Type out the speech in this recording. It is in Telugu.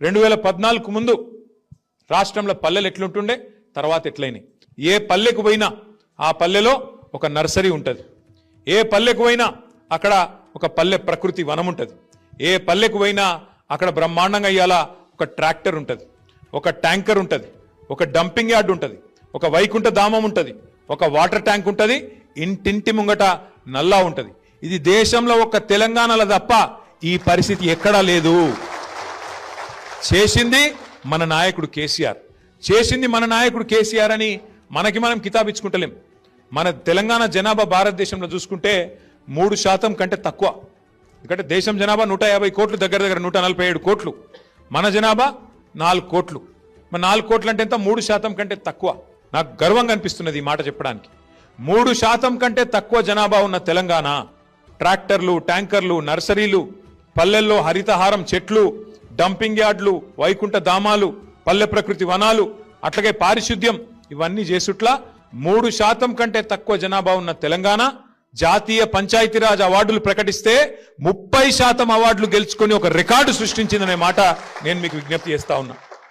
2014 ముందు రాష్ట్రంలో పల్లెలు ఎట్లుంటుండే, తర్వాత ఎట్లయినాయి. ఏ పల్లెకు పోయినా ఆ పల్లెలో ఒక నర్సరీ ఉంటుంది. ఏ పల్లెకు పోయినా అక్కడ ఒక పల్లె ప్రకృతి వనం ఉంటుంది. ఏ పల్లెకు పోయినా అక్కడ బ్రహ్మాండంగా ఇయ్యాల ఒక ట్రాక్టర్ ఉంటుంది, ఒక ట్యాంకర్ ఉంటుంది, ఒక డంపింగ్ యార్డ్ ఉంటుంది, ఒక వైకుంఠ ధామం ఉంటుంది, ఒక వాటర్ ట్యాంక్ ఉంటుంది, ఇంటింటి ముంగట నల్లా ఉంటుంది. ఇది దేశంలో ఒక తెలంగాణలో తప్ప ఈ పరిస్థితి ఎక్కడా లేదు. చేసింది మన నాయకుడు కేసీఆర్, చేసింది మన నాయకుడు కేసీఆర్ అని మనకి మనం కితాబిచ్చుకుంటలేం. మన తెలంగాణ జనాభా భారతదేశంలో చూసుకుంటే 3% కంటే తక్కువ. ఎందుకంటే దేశం జనాభా 150 కోట్లు, దగ్గర 147 కోట్లు, మన జనాభా 4 కోట్లు. మరి 4 కోట్లు అంటే ఎంత? 3% కంటే తక్కువ. నాకు గర్వంగా అనిపిస్తున్నది ఈ మాట చెప్పడానికి. 3% కంటే తక్కువ జనాభా ఉన్న తెలంగాణ ట్రాక్టర్లు, ట్యాంకర్లు, నర్సరీలు, పల్లెల్లో హరితహారం చెట్లు, డంపింగ్ యార్డ్లు, వైకుంఠ ధామాలు, పల్లె ప్రకృతి వనాలు, అట్లాగే పారిశుద్ధ్యం, ఇవన్నీ చేసుట్లా 3% కంటే తక్కువ జనాభా ఉన్న తెలంగాణ జాతీయ పంచాయతీరాజ్ అవార్డులు ప్రకటిస్తే 30% అవార్డులు గెలుచుకొని ఒక రికార్డు సృష్టించిందనే మాట నేను మీకు విజ్ఞప్తి చేస్తా ఉన్నా.